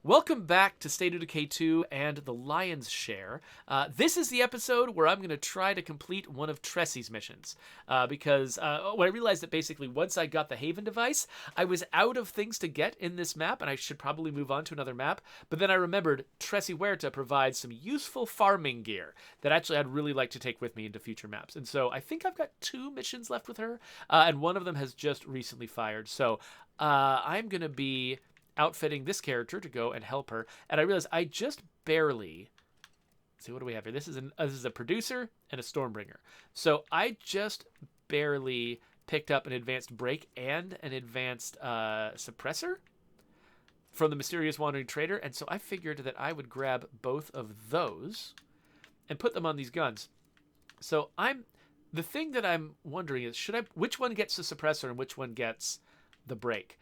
Welcome back to State of Decay 2 and the Lion's Share. This is the episode where I'm going to try to complete one of Tressy's missions. Because when I realized that basically once I got the Haven device, I was out of things to get in this map and I should probably move on to another map. But then I remembered Tressy Huerta provides some useful farming gear that actually I'd really like to take with me into future maps. And so I think I've got 2 missions left with her, and one of them has just recently fired. So I'm going to be outfitting this character to go and help her, and I realized I just barely see, what do we have here? This is a producer and a Stormbringer, so I just barely picked up an advanced break and an advanced suppressor from the mysterious wandering trader, and so I figured that I would grab both of those and put them on these guns. So the thing that I'm wondering is, which one gets the suppressor and which one gets the break?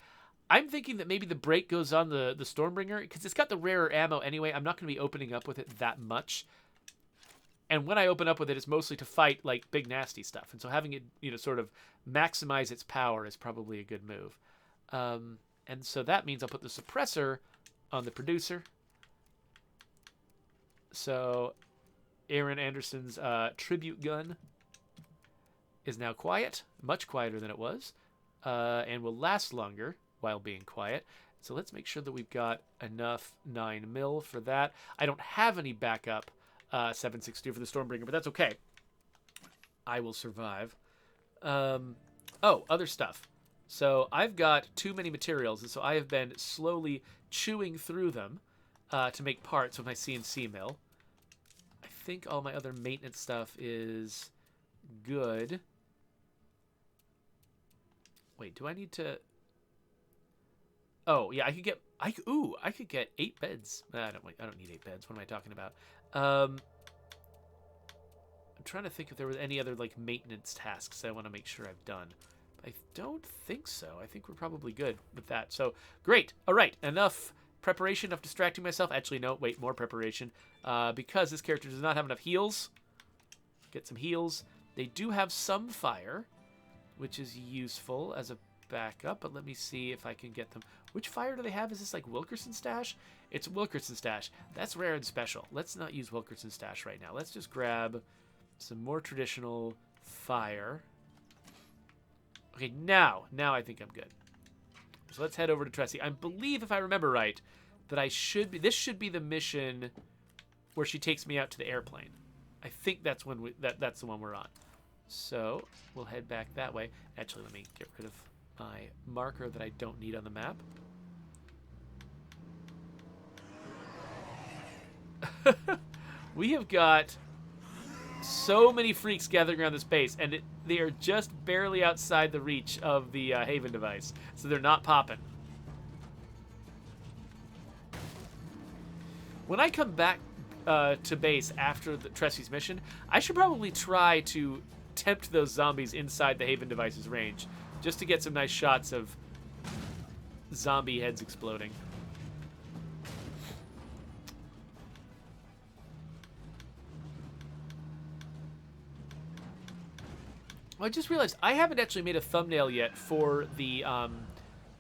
I'm thinking that maybe the break goes on the Stormbringer, because it's got the rarer ammo anyway. I'm not going to be opening up with it that much. And when I open up with it, it's mostly to fight, like, big nasty stuff. And so having it, sort of maximize its power is probably a good move. And so that means I'll put the suppressor on the producer. So Aaron Anderson's tribute gun is now quiet, much quieter than it was, and will last longer while being quiet. So let's make sure that we've got enough 9mm for that. I don't have any backup 7.62 for the Stormbringer, but that's okay. I will survive. Other stuff. So I've got too many materials, and so I have been slowly chewing through them to make parts with my CNC mill. I think all my other maintenance stuff is good. Wait, do I need to... Oh, yeah, I could get 8 beds. I don't need 8 beds. What am I talking about? I'm trying to think if there was any other, like, maintenance tasks I want to make sure I've done. I don't think so. I think we're probably good with that. So, great. All right, enough preparation, enough distracting myself. Actually, no, wait, more preparation. Because this character does not have enough heals. Get some heals. They do have some fire, which is useful as a backup, but let me see if I can get them. Which fire do they have? Is this like Wilkerson Stash? It's Wilkerson Stash. That's rare and special. Let's not use Wilkerson Stash right now. Let's just grab some more traditional fire. Okay, now I think I'm good. So let's head over to Tressy. I believe, if I remember right, that this should be the mission where she takes me out to the airplane. I think that's that's the one we're on. So we'll head back that way. Actually, let me get rid of my marker that I don't need on the map. We have got so many freaks gathering around this base, and they are just barely outside the reach of the Haven device, so they're not popping. When I come back to base after the Tressy's mission, I should probably try to tempt those zombies inside the Haven device's range, just to get some nice shots of zombie heads exploding. Well, I just realized I haven't actually made a thumbnail yet for the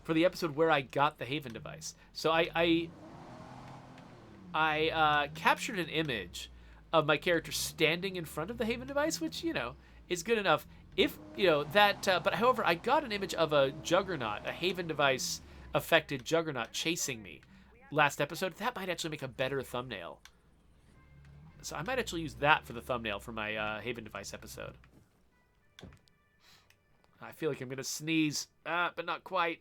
episode where I got the Haven device. So I captured an image of my character standing in front of the Haven device, which, is good enough. If, but however, I got an image of a Juggernaut, a Haven device affected Juggernaut chasing me last episode. That might actually make a better thumbnail. So I might actually use that for the thumbnail for my Haven device episode. I feel like I'm going to sneeze, but not quite.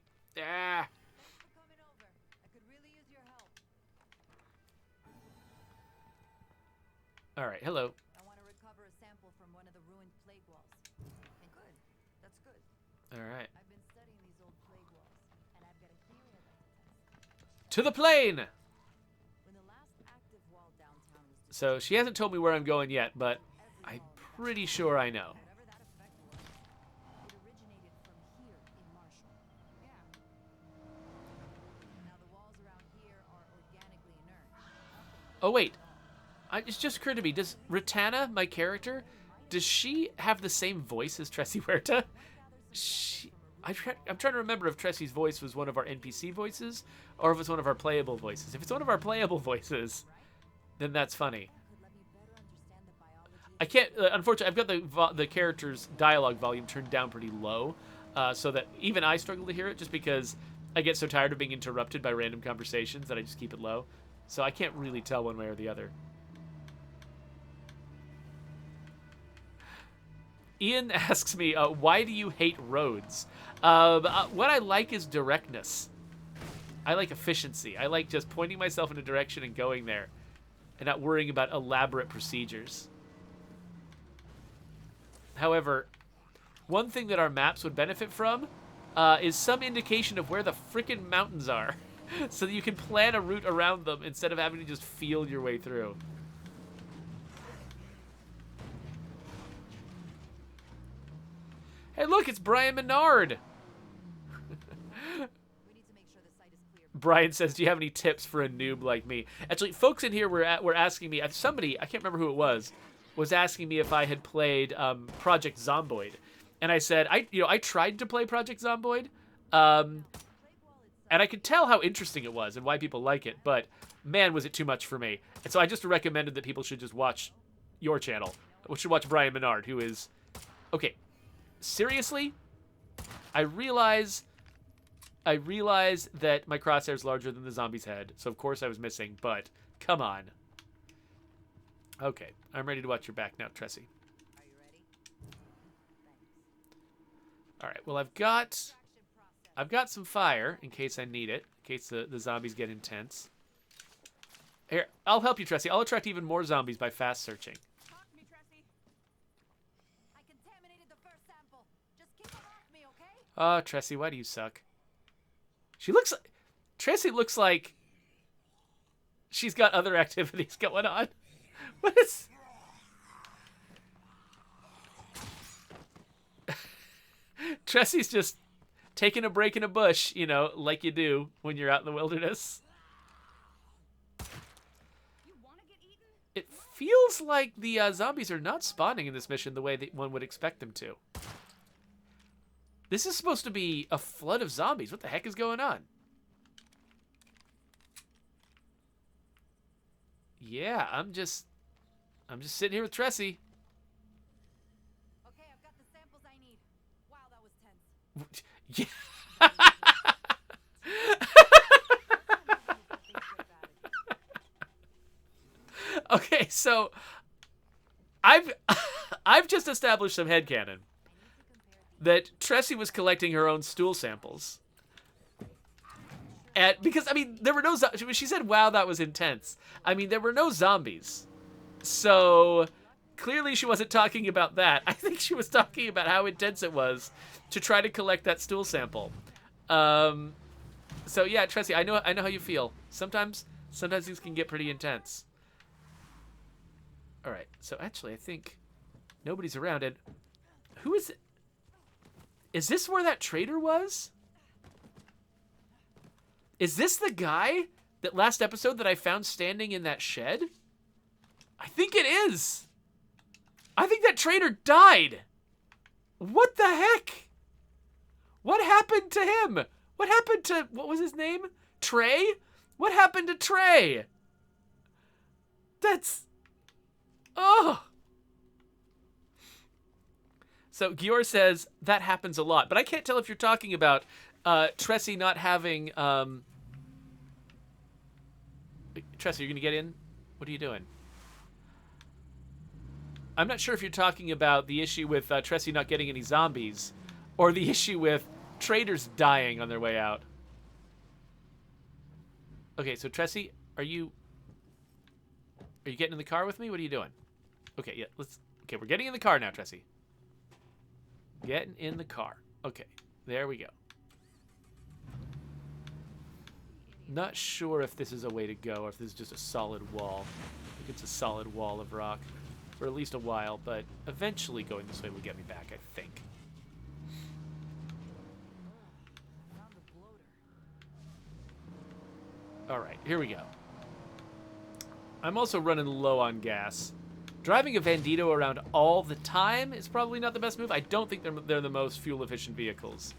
All right, hello. I want to recover a sample from one of the ruined plague walls. Good. That's good. All right. I've been studying these old plague walls, and I've got a theory I'd like to test. To the plane! When the last active wall downtown was So she hasn't told me where I'm going yet, but I'm pretty sure I know. whatever that effect was, it originated from here in Marshall. Yeah. Now the walls around here are organically inert. Oh, wait. It's just occurred to me, does Ratana, my character, does she have the same voice as Tressy Huerta? I'm trying to remember if Tressie's voice was one of our NPC voices or if it's one of our playable voices. If it's one of our playable voices, then that's funny. I can't. Unfortunately, I've got the character's dialogue volume turned down pretty low, so that even I struggle to hear it, just because I get so tired of being interrupted by random conversations that I just keep it low. So I can't really tell one way or the other. Ian asks me, why do you hate roads? What I like is directness. I like efficiency. I like just pointing myself in a direction and going there, and not worrying about elaborate procedures. However, one thing that our maps would benefit from is some indication of where the frickin' mountains are, so that you can plan a route around them instead of having to just feel your way through. Hey, look, it's Brian Menard. Brian says, do you have any tips for a noob like me? Actually, folks in here were asking me, somebody, I can't remember who it was asking me if I had played Project Zomboid. And I said, I tried to play Project Zomboid, and I could tell how interesting it was and why people like it, but man, was it too much for me. And so I just recommended that people should just watch your channel, which should watch Brian Menard, who is... Okay, seriously? I realize that my crosshair's larger than the zombie's head, so of course I was missing, but come on. Okay, I'm ready to watch your back now, Tressy. Are you ready? All right, well, I've got some fire in case I need it, in case the zombies get intense. Here, I'll help you, Tressy. I'll attract even more zombies by fast searching. Talk to me, Tressy. I contaminated the first sample. Just keep them off me, okay? Oh, Tressy, why do you suck? Tressy looks like she's got other activities going on. What is... Tressy's just taking a break in a bush, you know, like you do when you're out in the wilderness. You want to get eaten? It feels like the zombies are not spawning in this mission the way that one would expect them to. This is supposed to be a flood of zombies. What the heck is going on? Yeah, I'm just sitting here with Tressy. Okay, I've got the samples I need. Wow, that was tense. Yeah. Okay, so I've just established some headcanon that Tressy was collecting her own stool samples. And because, I mean, there were no... She said, wow, that was intense. I mean, there were no zombies. So, clearly she wasn't talking about that. I think she was talking about how intense it was to try to collect that stool sample. So, yeah, Tressy, I know how you feel. Sometimes things can get pretty intense. All right, so actually, I think nobody's around. And who is it? Is this where that trader was? Is this the guy that last episode that I found standing in that shed? I think it is. I think that trader died. What the heck? What happened to him? What happened to, what was his name? Trey? What happened to Trey? That's, oh. So Gior says, that happens a lot. But I can't tell if you're talking about Tressy not having... Tressy, you're going to get in? What are you doing? I'm not sure if you're talking about the issue with Tressy not getting any zombies or the issue with traders dying on their way out. Okay, so Tressy, are you getting in the car with me? What are you doing? Okay, yeah, okay, we're getting in the car now, Tressy. Getting in the car. Okay, there we go. Not sure if this is a way to go or if this is just a solid wall. I think it's a solid wall of rock for at least a while, but eventually going this way will get me back, I think. All right, here we go. I'm also running low on gas. Driving a Bandito around all the time is probably not the best move. I don't think they're the most fuel-efficient vehicles.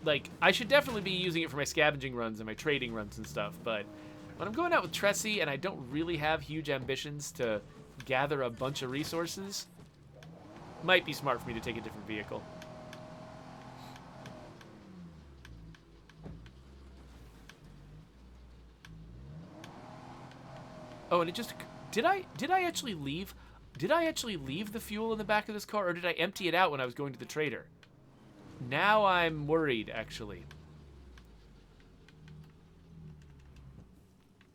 like, I should definitely be using it for my scavenging runs and my trading runs and stuff, but when I'm going out with Tressy and I don't really have huge ambitions to gather a bunch of resources, might be smart for me to take a different vehicle. Oh, and it just... Did I actually leave... Did I actually leave the fuel in the back of this car, or did I empty it out when I was going to the trader? Now I'm worried, actually.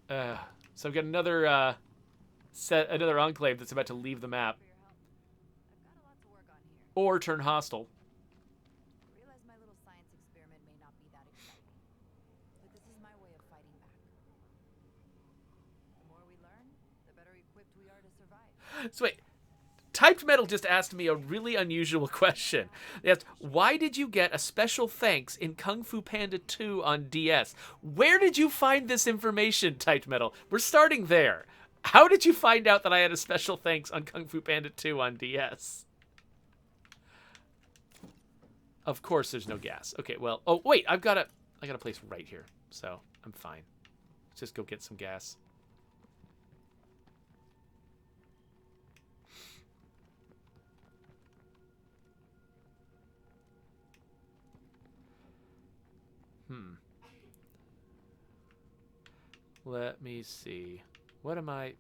So I've got another another enclave that's about to leave the map. I've got a lot to work on here. Or turn hostile. I realize my little science experiment may not be that exciting, but this is my way of fighting back. The more we learn, the better equipped we are to survive. So wait, Typed Metal just asked me a really unusual question. They asked, why did you get a special thanks in Kung Fu Panda 2 on DS? Where did you find this information, Typed Metal? We're starting there. How did you find out that I had a special thanks on Kung Fu Panda 2 on DS? Of course there's no gas. Okay, well, oh wait, I got a place right here, so I'm fine. Let's just go get some gas. Let me see. What am I...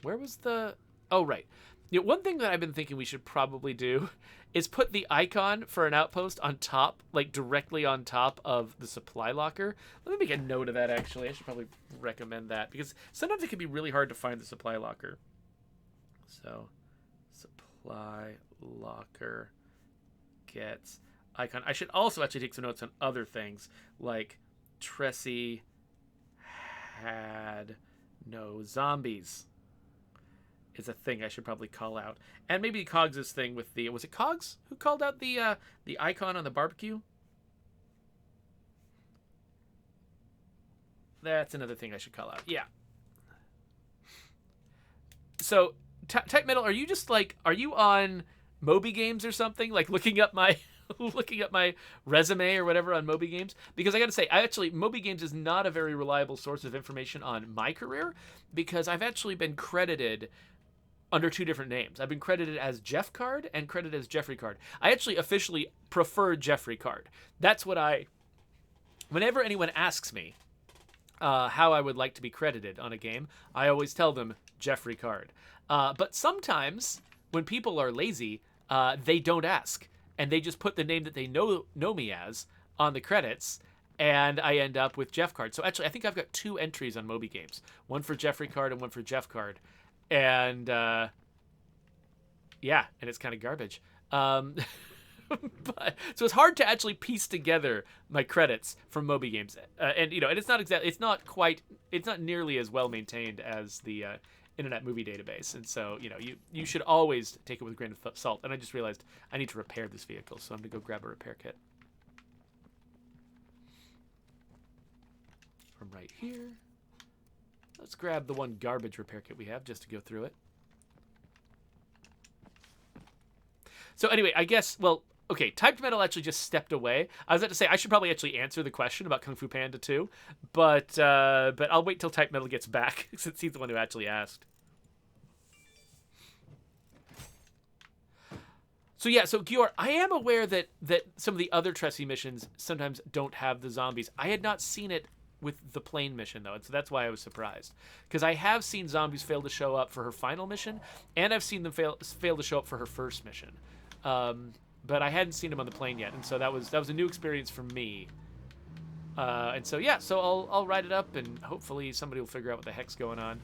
Where was the... Oh, right. You know, one thing that I've been thinking we should probably do is put the icon for an outpost on top, like directly on top of the supply locker. Let me make a note of that, actually. I should probably recommend that, because sometimes it can be really hard to find the supply locker. So, supply locker gets icon. I should also actually take some notes on other things, like Tressy had no zombies is a thing I should probably call out. And maybe Cogs' thing with the... Was it Cogs who called out the icon on the barbecue? That's another thing I should call out. Yeah. So, Type Metal, are you just like... Are you on Moby Games or something? Like looking up my... looking up my resume or whatever on Moby Games, because I gotta say, Moby Games is not a very reliable source of information on my career, because I've actually been credited under two different names. I've been credited as Jeff Card and credited as Jeffrey Card. I actually officially prefer Jeffrey Card. That's what whenever anyone asks me how I would like to be credited on a game, I always tell them Jeffrey Card. But sometimes when people are lazy, they don't ask. And they just put the name that they know me as on the credits, and I end up with Jeff Card. So actually, I think I've got two entries on Moby Games. One for Jeffrey Card and one for Jeff Card. And, yeah, and it's kind of garbage. So it's hard to actually piece together my credits from Moby Games. And, you know, and it's not nearly as well maintained as the Internet Movie Database, and so, you know, you should always take it with a grain of salt. And I just realized I need to repair this vehicle, so I'm gonna go grab a repair kit from right here. Let's grab the one garbage repair kit we have just to go through it. So anyway, I guess, well, okay, Typed Metal actually just stepped away. I was about to say I should probably actually answer the question about Kung Fu Panda 2, but I'll wait till Typed Metal gets back, since he's the one who actually asked. So yeah, so Gior, I am aware that some of the other Tressy missions sometimes don't have the zombies. I had not seen it with the plane mission, though, and so that's why I was surprised. Because I have seen zombies fail to show up for her final mission, and I've seen them fail to show up for her first mission. But I hadn't seen him on the plane yet, and so that was a new experience for me. And so yeah, so I'll write it up, and hopefully somebody will figure out what the heck's going on.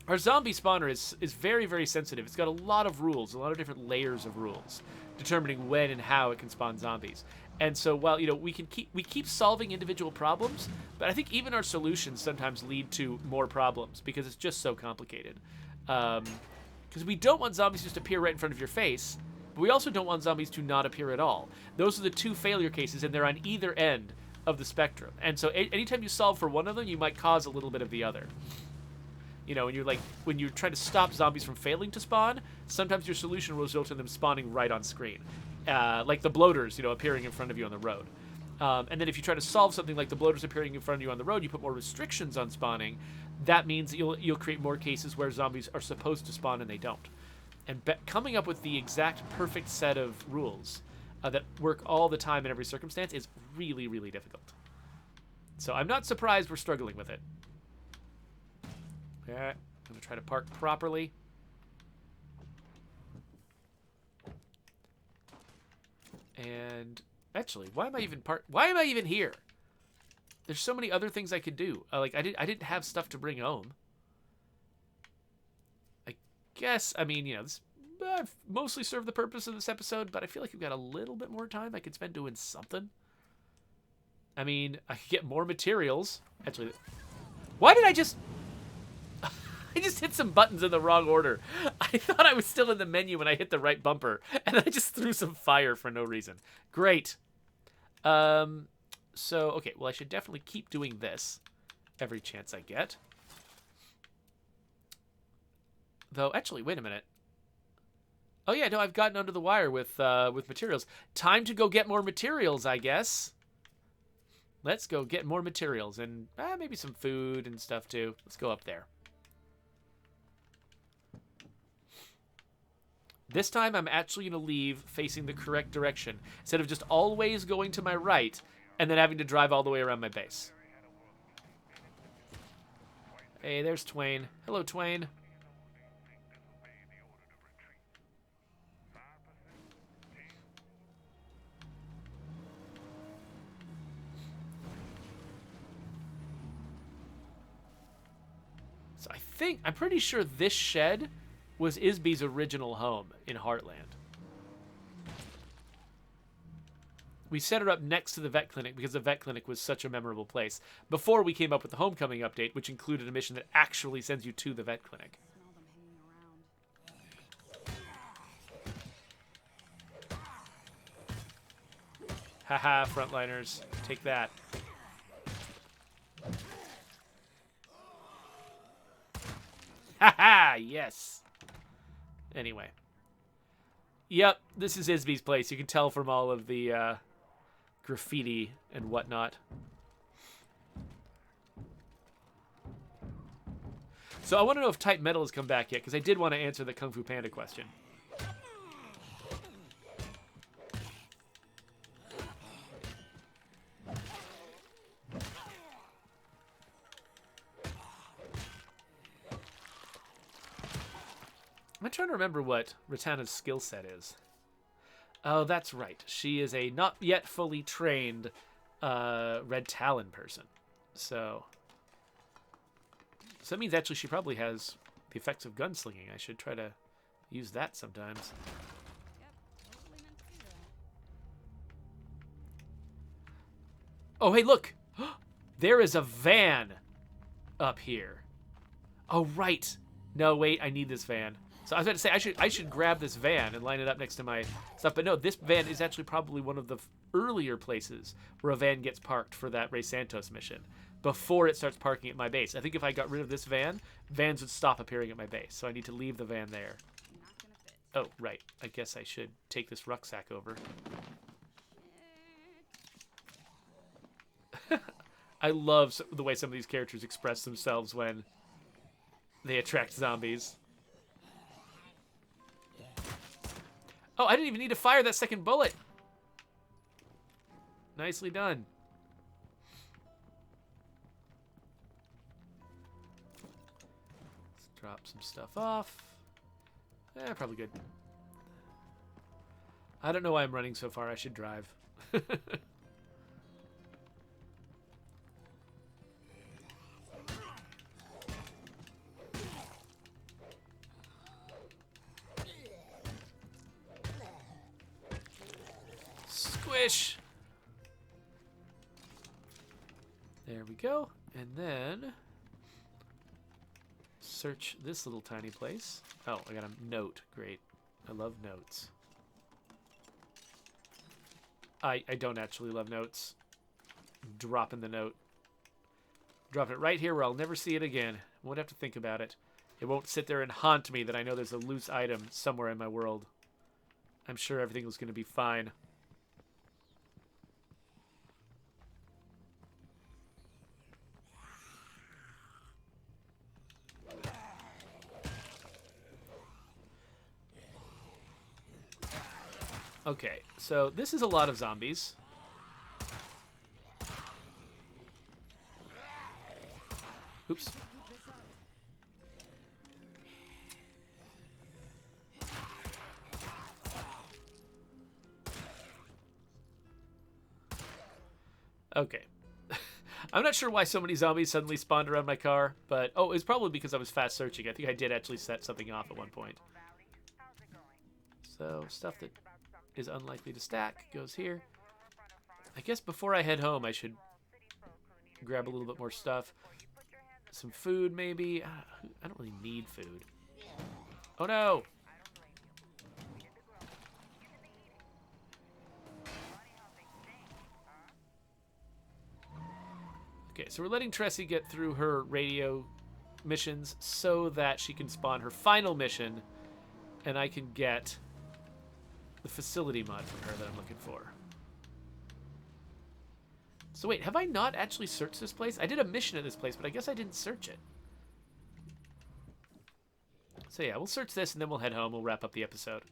Our zombie spawner is very, very sensitive. It's got a lot of rules, a lot of different layers of rules, determining when and how it can spawn zombies. And so while, you know, we keep solving individual problems, but I think even our solutions sometimes lead to more problems because it's just so complicated. Because we don't want zombies just to appear right in front of your face, but we also don't want zombies to not appear at all. Those are the two failure cases, and they're on either end of the spectrum. And so anytime you solve for one of them, you might cause a little bit of the other. You know, when you're trying to stop zombies from failing to spawn, sometimes your solution will result in them spawning right on screen. like the bloaters, appearing in front of you on the road. And then if you try to solve something like the bloaters appearing in front of you on the road, you put more restrictions on spawning. That means you'll create more cases where zombies are supposed to spawn and they don't. And coming up with the exact perfect set of rules that work all the time in every circumstance is really, really difficult. So I'm not surprised we're struggling with it. Okay, I'm going to try to park properly. And actually, why am I even here? There's so many other things I could do. I didn't have stuff to bring home. I guess, this I've mostly served the purpose of this episode, but I feel like we've got a little bit more time I could spend doing something. I could get more materials. Actually, why did I just hit some buttons in the wrong order. I thought I was still in the menu when I hit the right bumper, and I just threw some fire for no reason. Great. Okay, well, I should definitely keep doing this every chance I get. Though, actually, wait a minute. Oh, yeah, no, I've gotten under the wire with materials. Time to go get more materials, I guess. Let's go get more materials and maybe some food and stuff, too. Let's go up there. This time, I'm actually going to leave facing the correct direction, instead of just always going to my right and then having to drive all the way around my base. Hey, there's Twain. Hello, Twain. So I'm pretty sure this shed was Isby's original home in Heartland. We set her up next to the vet clinic because the vet clinic was such a memorable place before we came up with the Homecoming update, which included a mission that actually sends you to the vet clinic. Haha, frontliners. Take that. Haha, yes. Anyway. Yep, this is Isby's place. You can tell from all of the graffiti and whatnot. So I want to know if Type Metal has come back yet, because I did want to answer the Kung Fu Panda question. I'm trying to remember what Ratana's skill set is. Oh, that's right. She is a not yet fully trained Red Talon person. So that means actually she probably has the effects of gunslinging. I should try to use that sometimes. Oh, hey, look! There is a van up here. Oh, right. No, wait, I need this van. So I was about to say, I should grab this van and line it up next to my stuff. But no, this van is actually probably one of the earlier places where a van gets parked for that Ray Santos mission, before it starts parking at my base. I think if I got rid of this van, vans would stop appearing at my base. So I need to leave the van there. Oh, right. I guess I should take this rucksack over. I love the way some of these characters express themselves when they attract zombies. Oh, I didn't even need to fire that second bullet. Nicely done. Let's drop some stuff off. Probably good. I don't know why I'm running so far. I should drive. Squish. There we go. And then search this little tiny place. Oh, I got a note. Great. I love notes. I don't actually love notes. I'm dropping the note. Drop it right here where I'll never see it again. Won't have to think about it. It won't sit there and haunt me that I know there's a loose item somewhere in my world. I'm sure everything was going to be fine. Okay, so this is a lot of zombies. Oops. Okay. I'm not sure why so many zombies suddenly spawned around my car, but oh, it's probably because I was fast searching. I think I did actually set something off at one point. So stuff that is unlikely to stack goes here. I guess before I head home, I should grab a little bit more stuff. Some food, maybe. I don't really need food. Oh no! Okay, so we're letting Tressy get through her radio missions so that she can spawn her final mission, and I can get the facility mod from her that I'm looking for. So wait, have I not actually searched this place? I did a mission at this place, but I guess I didn't search it. So yeah, we'll search this and then we'll head home. We'll wrap up the episode.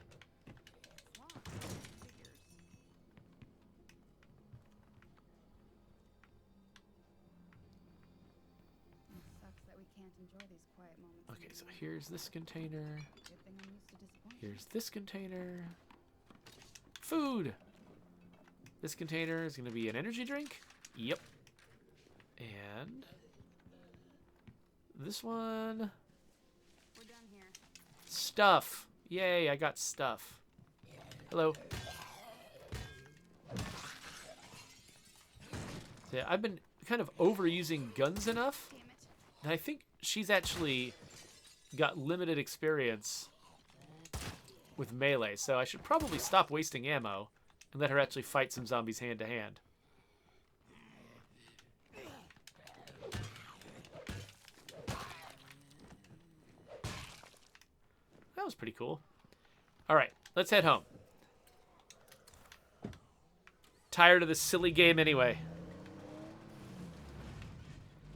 Okay, so here's this container. Here's this container. Food! This container is going to be an energy drink. Yep. And this one. We're done here. Stuff. Yay, I got stuff. Hello. So yeah, I've been kind of overusing guns enough that I think she's actually got limited experience with melee, so I should probably stop wasting ammo and let her actually fight some zombies hand to hand. That was pretty cool. All right, let's head home. Tired of this silly game anyway.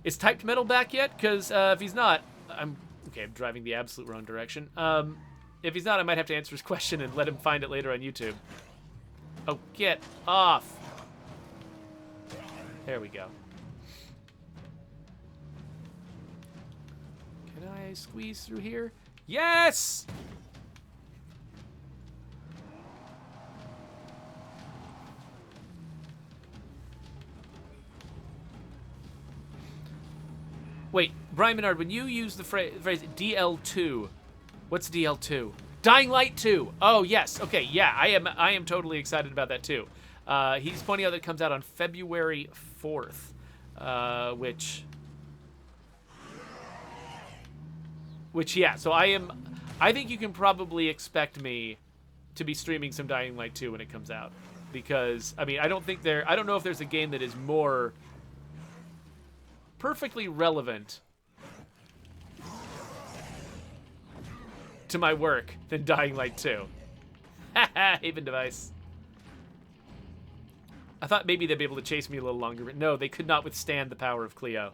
Is Typed Metal back yet? Because if he's not, I'm driving the absolute wrong direction. If he's not, I might have to answer his question and let him find it later on YouTube. Oh, get off. There we go. Can I squeeze through here? Yes! Wait, Brian Menard, when you use the phrase DL2, what's DL2? Dying Light 2. Oh, yes. Okay, yeah, I am totally excited about that too. He's pointing out that it comes out on February 4th, which yeah, so I think you can probably expect me to be streaming some Dying Light 2 when it comes out, because I mean, I don't know if there's a game that is more perfectly relevant to my work than Dying Light 2. Haha, Haven device. I thought maybe they'd be able to chase me a little longer, but no, they could not withstand the power of Cleo.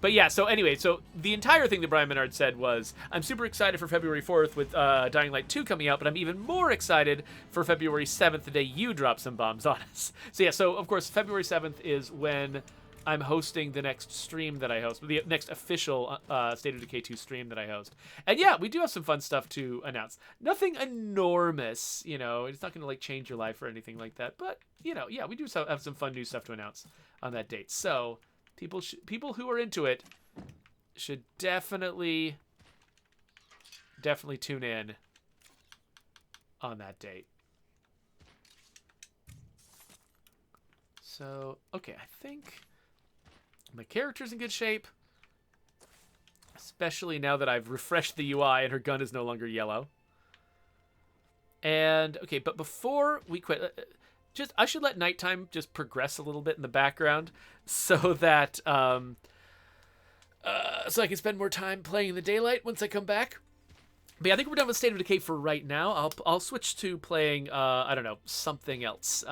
But yeah, so anyway, so the entire thing that Brian Menard said was, I'm super excited for February 4th with Dying Light 2 coming out, but I'm even more excited for February 7th, the day you drop some bombs on us. So yeah, so of course, February 7th is when I'm hosting the next stream that I host, the next official State of Decay 2 stream that I host. And yeah, we do have some fun stuff to announce. Nothing enormous, you know, it's not going to like change your life or anything like that, but you know, yeah, we do have some fun new stuff to announce on that date. So people who are into it should definitely tune in on that date. So, okay, I think my character's in good shape, especially now that I've refreshed the UI and her gun is no longer yellow. And, okay, but before we quit, I should let nighttime just progress a little bit in the background so that, so I can spend more time playing in the daylight once I come back. But yeah, I think we're done with State of Decay for right now. I'll switch to playing I don't know, something else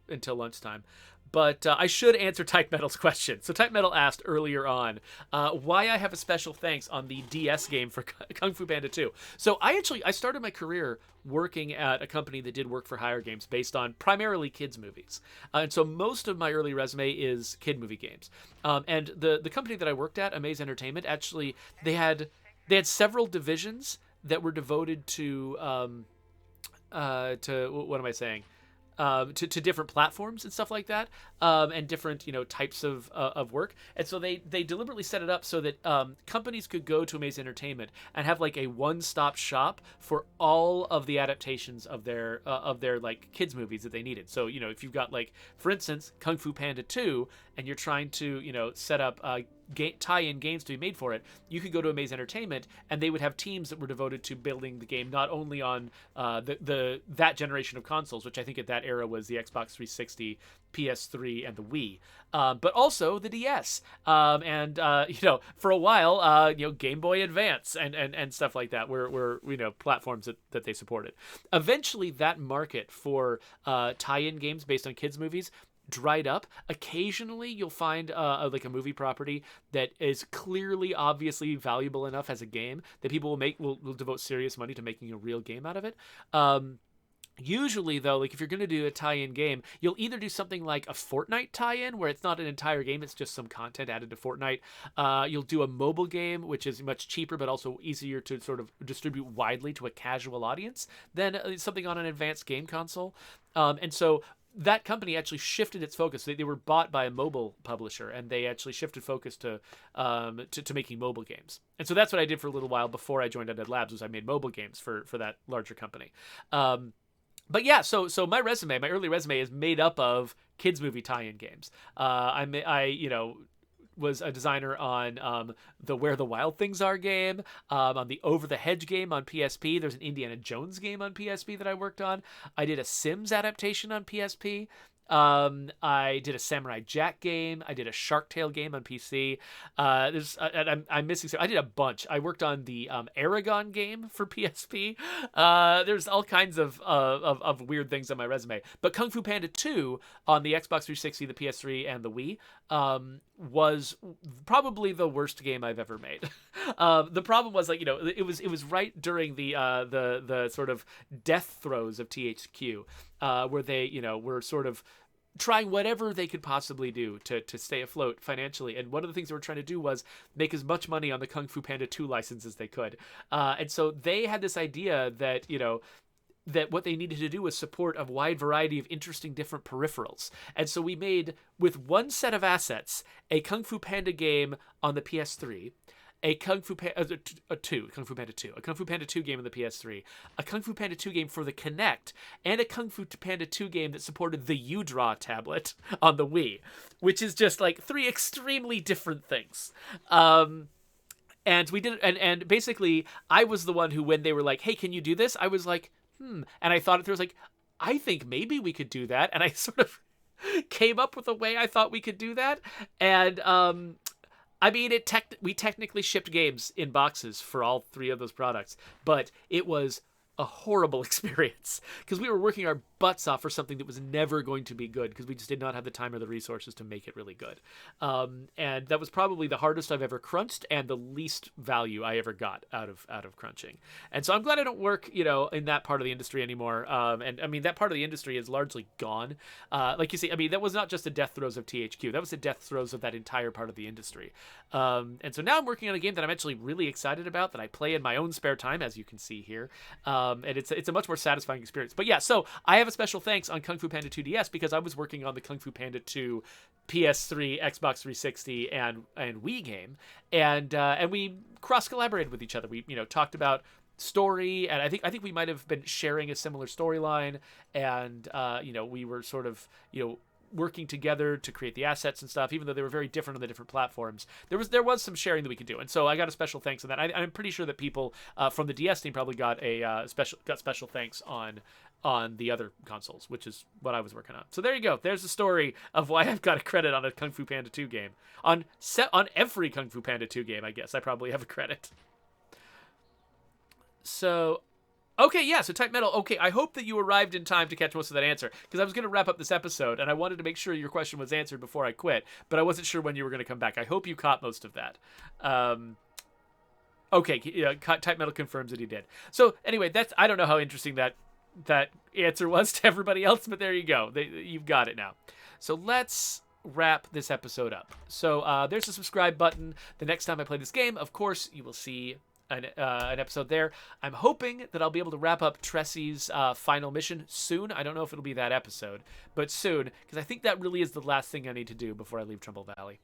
until lunchtime. But I should answer Type Metal's question. So Type Metal asked earlier on why I have a special thanks on the DS game for Kung Fu Panda 2. So I started my career working at a company that did work for hire games based on primarily kids movies, and so most of my early resume is kid movie games. And the company that I worked at, Amaze Entertainment, actually they had several divisions that were devoted to what am I saying? To different platforms and stuff like that, and different types of work. And so they deliberately set it up so that companies could go to Amaze Entertainment and have like a one-stop shop for all of the adaptations of their like kids movies that they needed. So if you've got, like, for instance, Kung Fu Panda 2, and you're trying to set up tie-in games to be made for it, you could go to Amaze Entertainment, and they would have teams that were devoted to building the game not only on that generation of consoles, which I think at that era was the Xbox 360, PS3, and the Wii, but also the DS, and for a while, Game Boy Advance and stuff like that were platforms that they supported. Eventually, that market for tie-in games based on kids movies dried up. Occasionally you'll find like a movie property that is clearly obviously valuable enough as a game that people will devote serious money to making a real game out of it. Usually, though, like if you're going to do a tie-in game, you'll either do something like a Fortnite tie-in, where it's not an entire game, it's just some content added to Fortnite. You'll do a mobile game, which is much cheaper but also easier to sort of distribute widely to a casual audience than something on an advanced game console. And so that company actually shifted its focus. They were bought by a mobile publisher, and they actually shifted focus to making mobile games. And so that's what I did for a little while before I joined Undead Labs, was I made mobile games for that larger company. But yeah, so my early resume is made up of kids movie tie-in games. I was a designer on the Where the Wild Things Are game, on the Over the Hedge game on PSP. There's an Indiana Jones game on PSP that I worked on. I did a Sims adaptation on PSP. I did a Samurai Jack game. I did a Shark Tale game on PC. I'm missing. I did a bunch. I worked on the Aragon game for PSP. There's all kinds of weird things on my resume. But Kung Fu Panda 2 on the Xbox 360, the PS3, and the Wii was probably the worst game I've ever made. The problem was, like, it was right during the sort of death throes of THQ, where they were sort of trying whatever they could possibly do to stay afloat financially. And one of the things they were trying to do was make as much money on the Kung Fu Panda 2 license as they could. And so they had this idea that, that what they needed to do was support a wide variety of interesting different peripherals. And so we made, with one set of assets, a Kung Fu Panda game on the PS3, a Kung Fu Panda 2, a Kung Fu Panda 2 game on the PS3, a Kung Fu Panda 2 game for the Kinect, and a Kung Fu Panda 2 game that supported the U-Draw tablet on the Wii, which is just like three extremely different things. And we did, and basically I was the one who, when they were like, "Hey, can you do this?" I was like, and I thought it through. I was like, I think maybe we could do that, and I sort of came up with a way I thought we could do that, and I mean, we technically shipped games in boxes for all three of those products, but it was a horrible experience because we were working our butts off for something that was never going to be good because we just did not have the time or the resources to make it really good. And that was probably the hardest I've ever crunched and the least value I ever got out of crunching. And so I'm glad I don't work, in that part of the industry anymore. And I mean, that part of the industry is largely gone. Like you see, I mean, that was not just the death throes of THQ. That was the death throes of that entire part of the industry. And so now I'm working on a game that I'm actually really excited about, that I play in my own spare time, as you can see here. And it's a much more satisfying experience. But yeah, so I have a special thanks on Kung Fu Panda 2 DS because I was working on the Kung Fu Panda 2 PS3, Xbox 360, and Wii game, and we cross collaborated with each other. We talked about story, and I think we might have been sharing a similar storyline, and we were sort of working together to create the assets and stuff, even though they were very different on the different platforms. There was some sharing that we could do, and so I got a special thanks on that. I'm pretty sure that people from the DS team probably got a special thanks on the other consoles, which is what I was working on. So there you go. There's the story of why I've got a credit on a Kung Fu Panda 2 game. On every Kung Fu Panda 2 game, I guess I probably have a credit. So, okay, yeah, so type metal. Okay, I hope that you arrived in time to catch most of that answer, because I was going to wrap up this episode, and I wanted to make sure your question was answered before I quit, but I wasn't sure when you were going to come back. I hope you caught most of that. Okay, yeah, type metal confirms that he did. So anyway, I don't know how interesting that answer was to everybody else, but there you go. You've got it now. So let's wrap this episode up. So there's the subscribe button. The next time I play this game, of course, you will see an episode there. I'm hoping that I'll be able to wrap up Tressy's final mission soon. I don't know if it'll be that episode, but soon, because I think that really is the last thing I need to do before I leave Trumbull Valley.